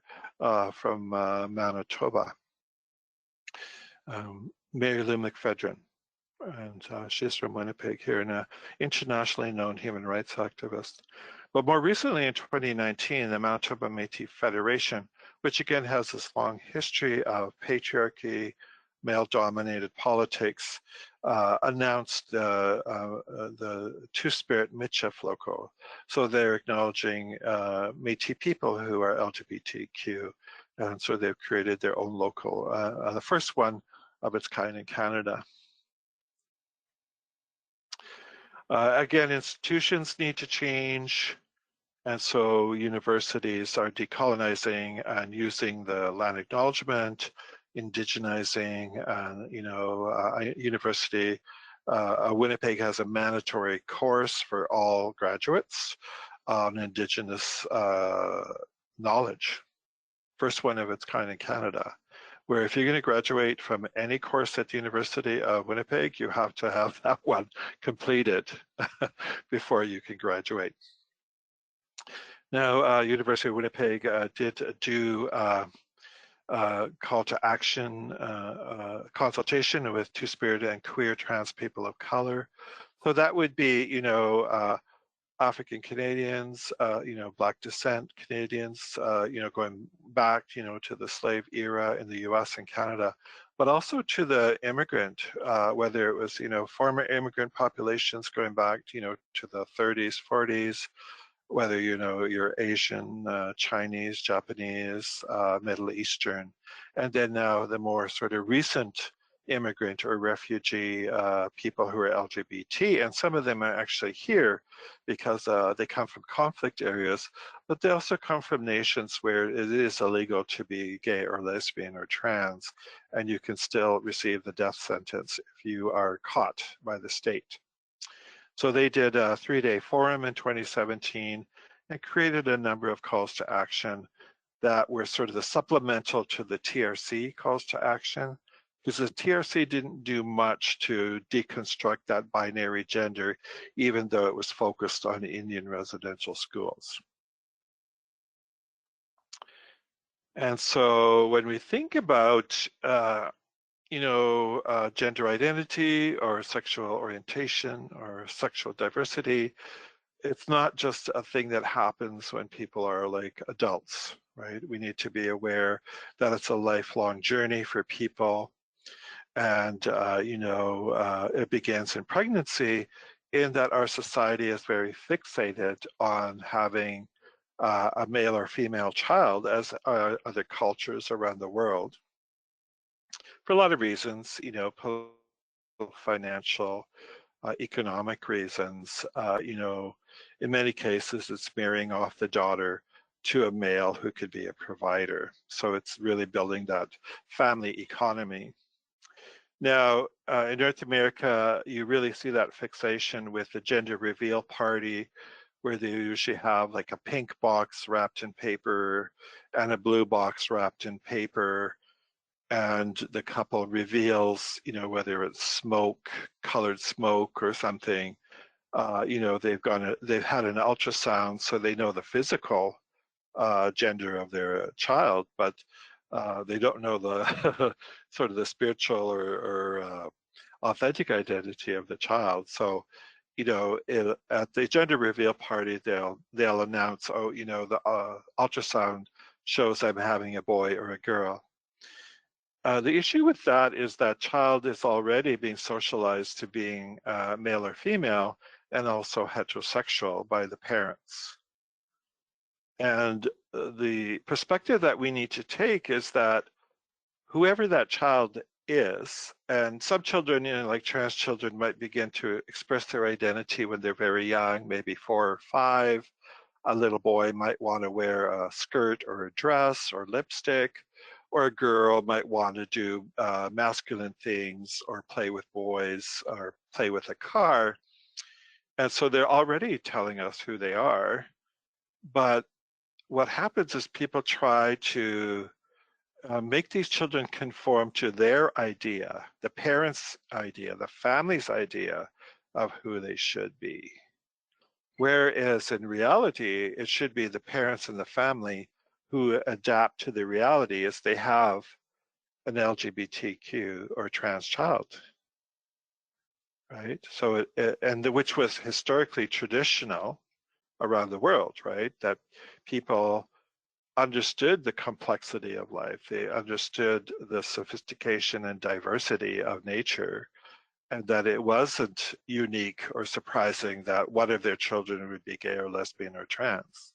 Speaker 2: from Manitoba, Mary Lou McPhedran. And she's from Winnipeg here, and an internationally known human rights activist. But more recently in 2019, the Manitoba Métis Federation, which again has this long history of patriarchy, male-dominated politics, announced the Two-Spirit Michif logo. So they're acknowledging Métis people who are LGBTQ, and so they've created their own local, the first one of its kind in Canada. Again, institutions need to change, and so universities are decolonizing and using the land acknowledgement, indigenizing, and university, Winnipeg has a mandatory course for all graduates on Indigenous knowledge, first one of its kind in Canada, where if you're going to graduate from any course at the University of Winnipeg, you have to have that one completed before you can graduate. Now, University of Winnipeg did do call to action consultation with Two-Spirit and queer trans people of color. So that would be, African Canadians, Black descent Canadians, going back, to the slave era in the US and Canada, but also to the immigrant, whether it was, former immigrant populations going back, to the 30s, 40s, whether, you're Asian, Chinese, Japanese, Middle Eastern, and then now the more sort of recent immigrant or refugee people who are LGBT, and some of them are actually here because they come from conflict areas, but they also come from nations where it is illegal to be gay or lesbian or trans, and you can still receive the death sentence if you are caught by the state. So they did a 3-day forum in 2017 and created a number of calls to action that were sort of the supplemental to the TRC calls to action, because the TRC didn't do much to deconstruct that binary gender, even though it was focused on Indian residential schools. And so when we think about, gender identity or sexual orientation or sexual diversity, it's not just a thing that happens when people are like adults, right? We need to be aware that it's a lifelong journey for people. And, it begins in pregnancy, in that our society is very fixated on having a male or female child, as are other cultures around the world, for a lot of reasons, political, financial, economic reasons. In many cases, it's marrying off the daughter to a male who could be a provider. So it's really building that family economy. Now, in North America, you really see that fixation with the gender reveal party, where they usually have like a pink box wrapped in paper and a blue box wrapped in paper, and the couple reveals, whether it's smoke, colored smoke or something, they've had an ultrasound, so they know the physical gender of their child, but they don't know the sort of the spiritual or authentic identity of the child. So, at the gender reveal party, they'll announce, the ultrasound shows I'm having a boy or a girl. The issue with that is that child is already being socialized to being male or female, and also heterosexual by the parents. And the perspective that we need to take is that whoever that child is, and some children, like trans children, might begin to express their identity when they're very young, maybe 4 or 5. A little boy might want to wear a skirt or a dress or lipstick, or a girl might want to do masculine things or play with boys or play with a car. And so they're already telling us who they are. But what happens is people try to make these children conform to their idea, the parents' idea, the family's idea of who they should be. Whereas in reality, it should be the parents and the family who adapt to the reality as they have an LGBTQ or trans child, right? So, which was historically traditional around the world, right? That people understood the complexity of life. They understood the sophistication and diversity of nature, and that it wasn't unique or surprising that one of their children would be gay or lesbian or trans.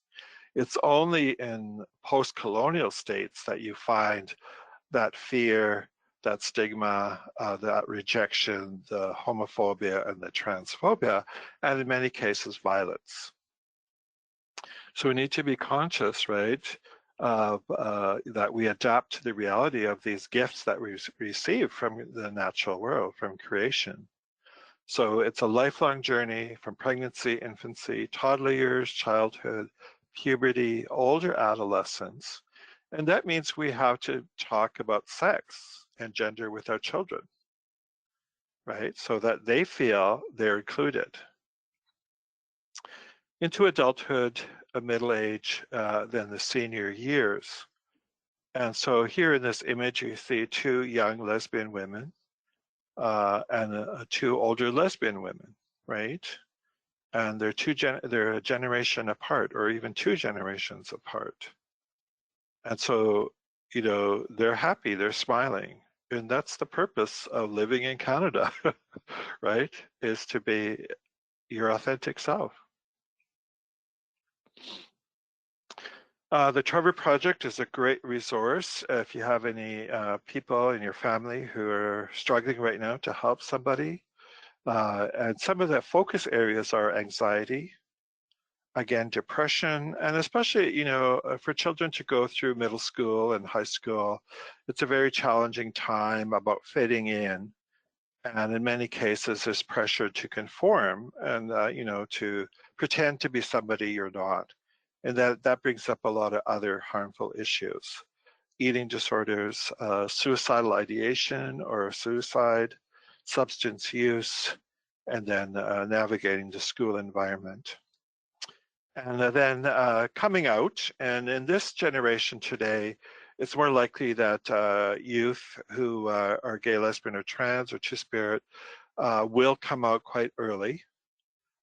Speaker 2: It's only in post-colonial states that you find that fear, that stigma, that rejection, the homophobia and the transphobia, and in many cases, violence. So we need to be conscious, right, of that we adapt to the reality of these gifts that we receive from the natural world, from creation. So it's a lifelong journey from pregnancy, infancy, toddler years, childhood, puberty, older adolescence. And that means we have to talk about sex and gender with our children, right? So that they feel they're included. Into adulthood, middle age, then the senior years. And so here in this image, you see two young lesbian women and two older lesbian women, right? And they're a generation apart, or even two generations apart. And so, you know, they're happy, they're smiling. And that's the purpose of living in Canada, right? Is to be your authentic self. The Trevor Project is a great resource if you have any people in your family who are struggling right now to help somebody. And some of the focus areas are anxiety, again, depression, and especially, you know, for children to go through middle school and high school, it's a very challenging time about fitting in. And in many cases, there's pressure to conform and, you know, to pretend to be somebody you're not. And that brings up a lot of other harmful issues. Eating disorders, suicidal ideation or suicide, substance use, and then navigating the school environment. And then coming out, and in this generation today, it's more likely that youth who are gay, lesbian, or trans, or two-spirit will come out quite early.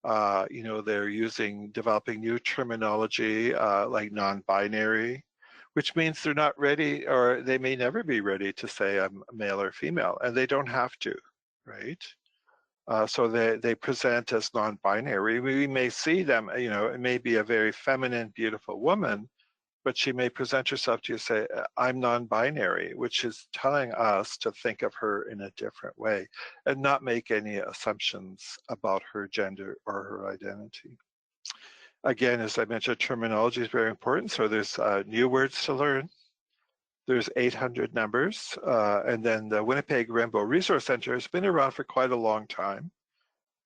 Speaker 2: You know, they're developing new terminology like non-binary, which means they're not ready, or they may never be ready to say I'm male or female, and they don't have to, right? So they present as non-binary. We may see them, you know, it may be a very feminine, beautiful woman, but she may present herself to you and say, I'm non-binary, which is telling us to think of her in a different way and not make any assumptions about her gender or her identity. Again, as I mentioned, terminology is very important. So there's new words to learn. There's 800 numbers. And then the Winnipeg Rainbow Resource Center has been around for quite a long time.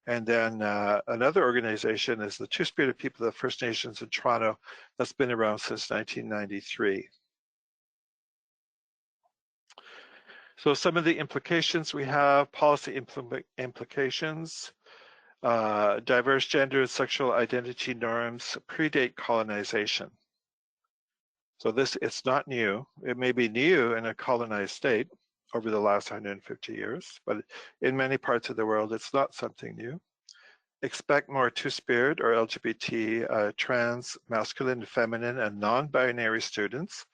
Speaker 2: And then another organization is the Two-Spirited People of the First Nations in Toronto that's been around since 1993. So some of the implications we have, policy implications, diverse gender and sexual identity norms predate colonization. So it's not new. It may be new in a colonized state over the last 150 years, but in many parts of the world, it's not something new. Expect more two-spirit or LGBT, trans, masculine, feminine, and non-binary students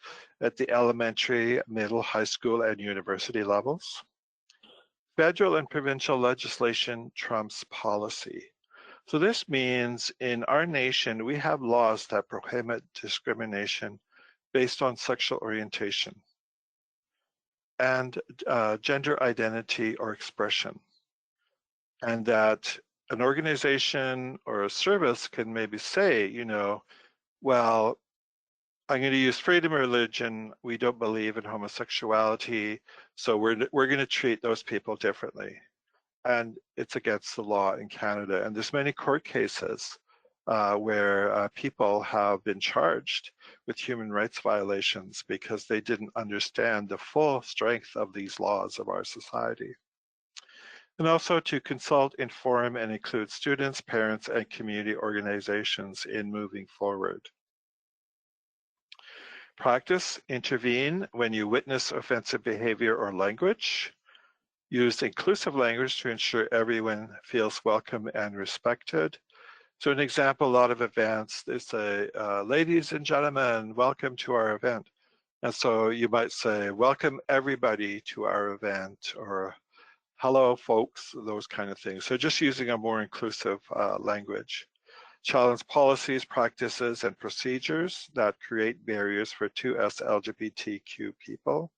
Speaker 2: at the elementary, middle, high school, and university levels. Federal and provincial legislation trumps policy. So this means in our nation, we have laws that prohibit discrimination based on sexual orientation and gender identity or expression. And that an organization or a service can maybe say, you know, well, I'm going to use freedom of religion. We don't believe in homosexuality, so we're going to treat those people differently. And it's against the law in Canada. And there's many court cases where people have been charged with human rights violations because they didn't understand the full strength of these laws of our society. And also to consult, inform, and include students, parents, and community organizations in moving forward. Practice, intervene when you witness offensive behavior or language. Use inclusive language to ensure everyone feels welcome and respected. So an example, a lot of events, they say, ladies and gentlemen, welcome to our event. And so you might say, welcome everybody to our event, or hello folks, those kind of things. So just using a more inclusive language. Challenge policies, practices, and procedures that create barriers for 2S LGBTQ people.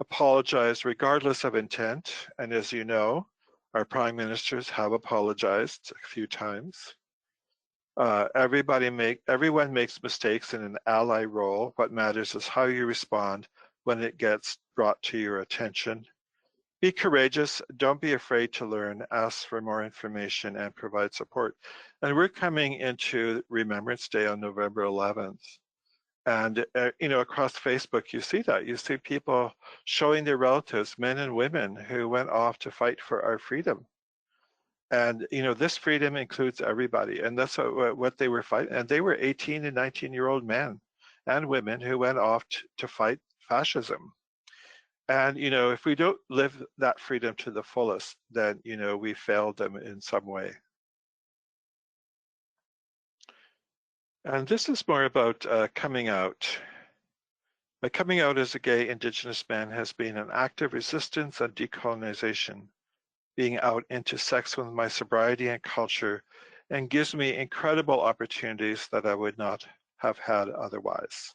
Speaker 2: Apologize regardless of intent. And as you know, our prime ministers have apologized a few times. Everyone makes mistakes in an ally role. What matters is how you respond when it gets brought to your attention. Be courageous, don't be afraid to learn, ask for more information and provide support. And we're coming into Remembrance Day on November 11th. And across Facebook, you see that. You see people showing their relatives, men and women, who went off to fight for our freedom. And this freedom includes everybody, and that's what they were fighting. And they were 18 and 19-year-old men and women who went off to fight fascism. And if we don't live that freedom to the fullest, then we failed them in some way. And this is more about coming out. My coming out as a gay Indigenous man has been an act of resistance and decolonization. Being out into sex with my sobriety and culture, and gives me incredible opportunities that I would not have had otherwise.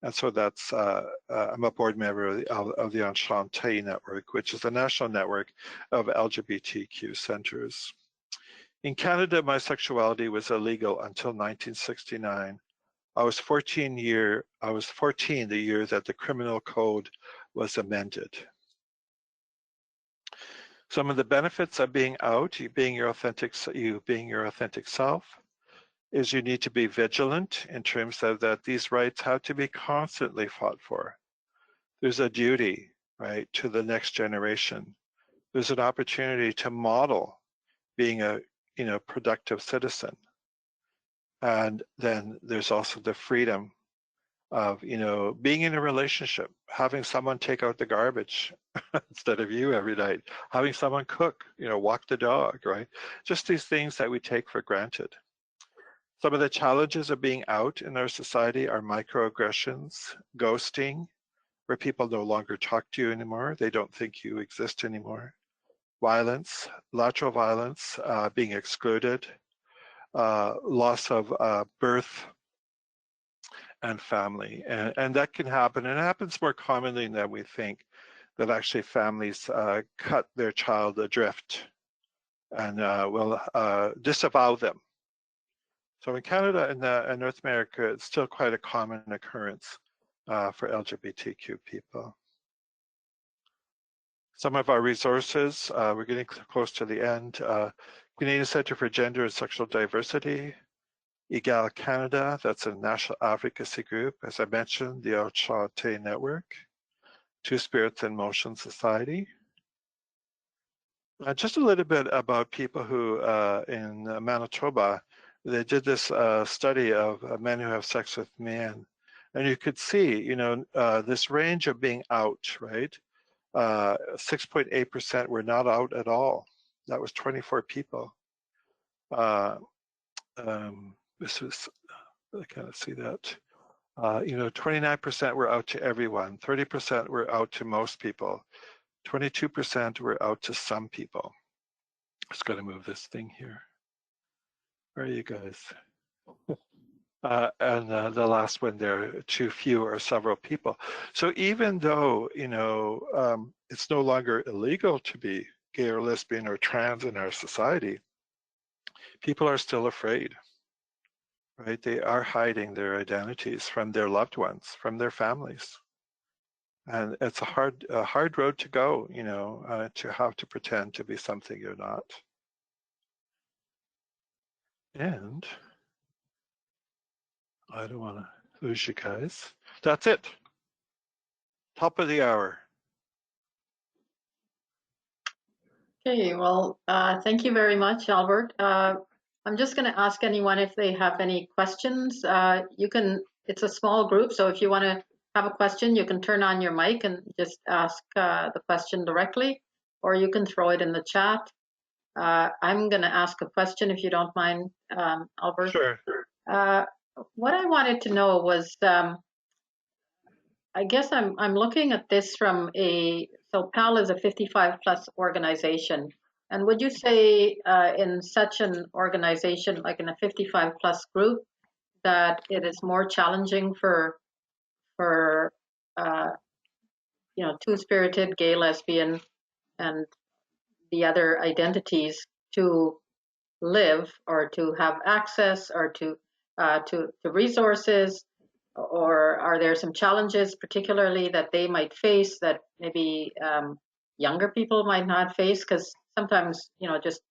Speaker 2: And so that's, I'm a board member of the Enchanté Network, which is the national network of LGBTQ centers. In Canada, my sexuality was illegal until 1969. I was 14 the year that the criminal code was amended. Some of the benefits of being out, you being your authentic self, is you need to be vigilant in terms of that these rights have to be constantly fought for. There's a duty, right, to the next generation. There's an opportunity to model being a productive citizen. And then there's also the freedom of being in a relationship, having someone take out the garbage instead of you every night, having someone cook, walk the dog, right? Just these things that we take for granted. Some of the challenges of being out in our society are microaggressions, ghosting, where people no longer talk to you anymore, they don't think you exist anymore, violence, lateral violence, being excluded, loss of birth and family. And that can happen, and it happens more commonly than we think, that actually families cut their child adrift and will disavow them. So in Canada and North America, it's still quite a common occurrence for LGBTQ people. Some of our resources, we're getting close to the end. Canadian Centre for Gender and Sexual Diversity, Egal Canada, that's a national advocacy group. As I mentioned, the Enchanté Network, Two Spirits in Motion Society. Just a little bit about people who in Manitoba, they did this study of men who have sex with men. And you could see, this range of being out, right? 6.8% were not out at all. That was 24 people. This was, I kind of see that. 29% were out to everyone, 30% were out to most people, 22% were out to some people. Just got to move this thing here. Where are you guys? And the last one there, too few or several people. So even though, it's no longer illegal to be gay or lesbian or trans in our society, people are still afraid, right? They are hiding their identities from their loved ones, from their families. And it's a hard road to go, to have to pretend to be something you're not. And I don't want to lose you guys. That's it. Top of the hour.
Speaker 1: Okay, well, thank you very much, Albert. I'm just going to ask anyone if they have any questions. You can, it's a small group, so if you want to have a question, you can turn on your mic and just ask the question directly, or you can throw it in the chat. I'm going to ask a question if you don't mind, Albert.
Speaker 2: Sure.
Speaker 1: What I wanted to know was, I guess I'm looking at this from so PAL is a 55 plus organization. And would you say in such an organization, like in a 55 plus group, that it is more challenging for two-spirited, gay, lesbian, and the other identities to live or to have access or to resources, or are there some challenges particularly that they might face that maybe younger people might not face? Because sometimes just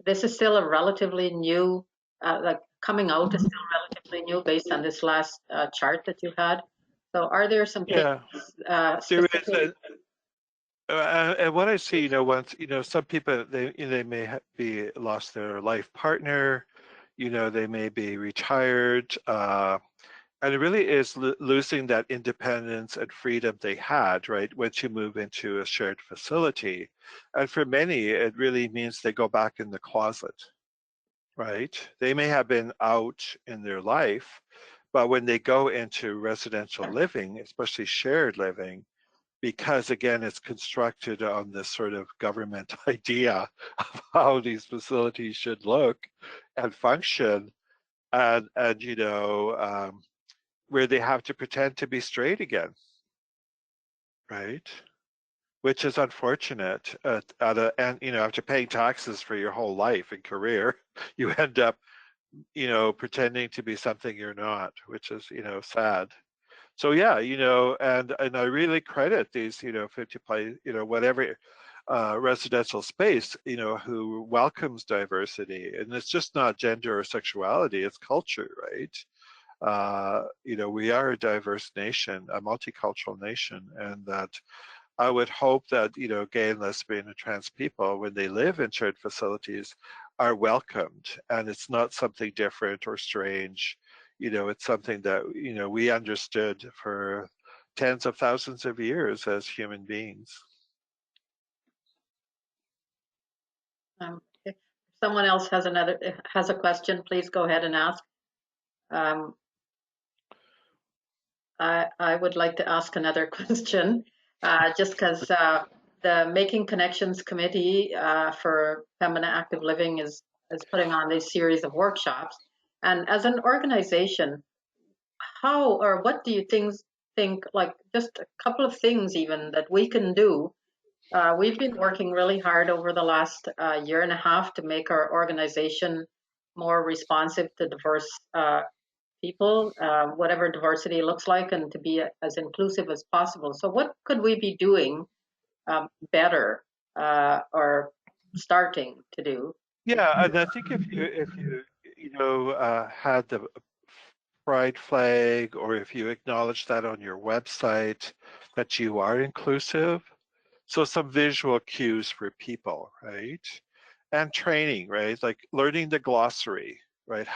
Speaker 1: this is still a relatively new, like coming out is still relatively new based on this last chart that you had. So are there some things
Speaker 2: Yeah, there is
Speaker 1: specific?
Speaker 2: and what I see, once some people they may be lost their life partner, they may be retired, and it really is losing that independence and freedom they had, right? Once you move into a shared facility, and for many, it really means they go back in the closet, right? They may have been out in their life, but when they go into residential living, especially shared living, because again, it's constructed on this sort of government idea of how these facilities should look and function, and where they have to pretend to be straight again, right? Which is unfortunate. And after paying taxes for your whole life and career, you end up, pretending to be something you're not, which is, sad. So yeah, and I really credit these, 50 play, whatever residential space, who welcomes diversity, and it's just not gender or sexuality; it's culture, right? We are a diverse nation, a multicultural nation, and that I would hope that gay and lesbian and trans people, when they live in shared facilities, are welcomed, and it's not something different or strange. It's something that we understood for tens of thousands of years as human beings.
Speaker 1: If someone else has a question, please go ahead and ask. Um, I would like to ask another question, just because the Making Connections Committee for Pembina Active Living is putting on this series of workshops. And as an organization, how or what do you think, like just a couple of things even that we can do? We've been working really hard over the last year and a half to make our organization more responsive to diverse people, whatever diversity looks like, and to be as inclusive as possible. So what could we be doing better or starting to do?
Speaker 2: Yeah, and I think if you had the pride flag, or if you acknowledge that on your website, that you are inclusive. So some visual cues for people, right? And training, right? Like learning the glossary, right?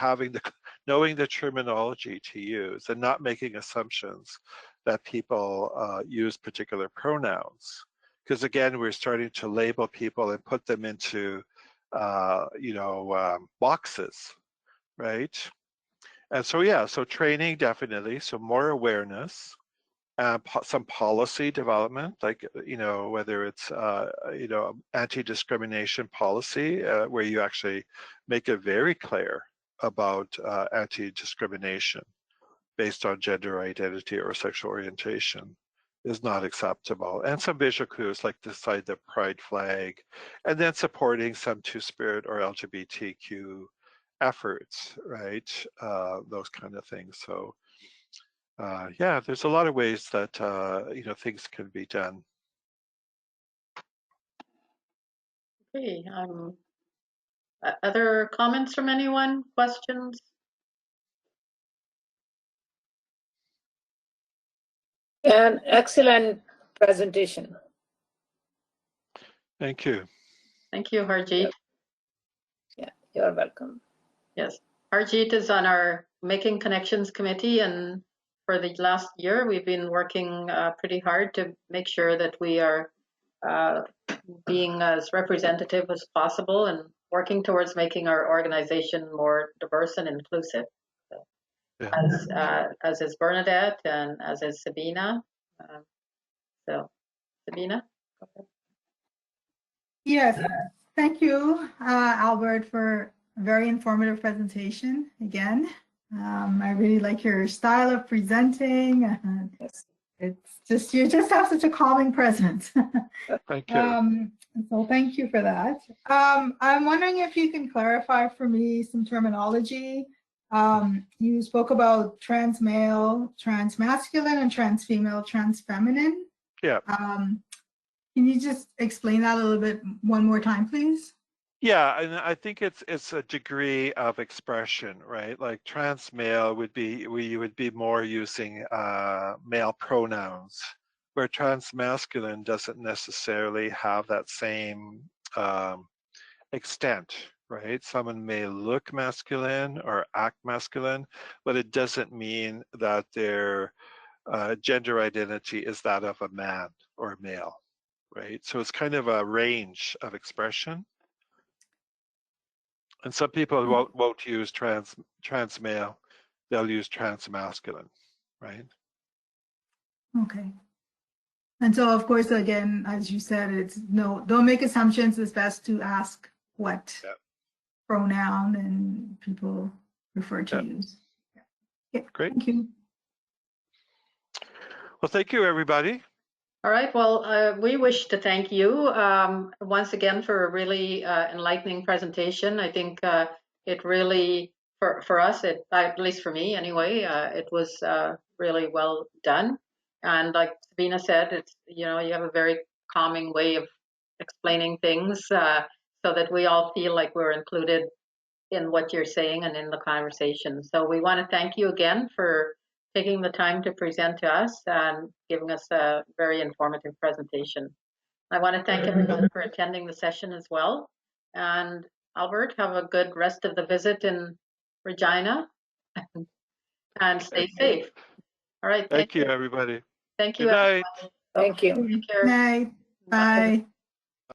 Speaker 2: Knowing the terminology to use and not making assumptions that people use particular pronouns. Because again, we're starting to label people and put them into, boxes, right? And so, yeah, so training definitely, so more awareness, some policy development, like, whether it's, anti-discrimination policy, where you actually make it very clear about anti-discrimination based on gender identity or sexual orientation is not acceptable. And some visual clues like beside the pride flag, and then supporting some two-spirit or LGBTQ efforts, right? Those kind of things. So yeah, there's a lot of ways that things can be done.
Speaker 1: Okay, Other comments from anyone? Questions?
Speaker 3: An excellent presentation.
Speaker 2: Thank you.
Speaker 1: Thank you, Harjeet.
Speaker 3: Yeah, you're welcome.
Speaker 1: Yes, Harjeet is on our Making Connections committee, and for the last year, we've been working pretty hard to make sure that we are being as representative as possible and working towards making our organization more diverse and inclusive. So,
Speaker 2: Yeah.
Speaker 1: as is Bernadette and as is Sabina. So, Sabina?
Speaker 4: Yes, thank you, Albert, for a very informative presentation again. I really like your style of presenting.
Speaker 3: Yes.
Speaker 4: It's just, you just have such a calming presence.
Speaker 2: Thank you.
Speaker 4: So thank you for that. I'm wondering if you can clarify for me some terminology. You spoke about trans male, trans masculine, and trans female, trans feminine.
Speaker 2: Yeah.
Speaker 4: Can you just explain that a little bit one more time, please?
Speaker 2: Yeah, and I think it's a degree of expression, right? Like trans male would be, we would be more using male pronouns, where trans masculine doesn't necessarily have that same extent, right? Someone may look masculine or act masculine, but it doesn't mean that their gender identity is that of a man or a male, right? So it's kind of a range of expression. And some people won't use trans male, they'll use trans masculine, right?
Speaker 4: Okay. And so, of course, again, as you said, it's no, don't make assumptions. It's best to ask what pronoun and people prefer to use. Yeah.
Speaker 2: Great.
Speaker 4: Thank you.
Speaker 2: Well, thank you, everybody.
Speaker 1: All right, well, we wish to thank you once again for a really enlightening presentation. I think it really, for us, at least for me anyway, it was really well done. And like Sabina said, it's, you know, you have a very calming way of explaining things so that we all feel like we're included in what you're saying and in the conversation. So we want to thank you again for taking the time to present to us and giving us a very informative presentation. I want to thank everyone for attending the session as well. And Albert, have a good rest of the visit in Regina and stay safe. All right.
Speaker 2: Thank you, everybody.
Speaker 1: Thank you.
Speaker 2: Good night.
Speaker 3: Thank you.
Speaker 1: Take care.
Speaker 4: Night. Bye.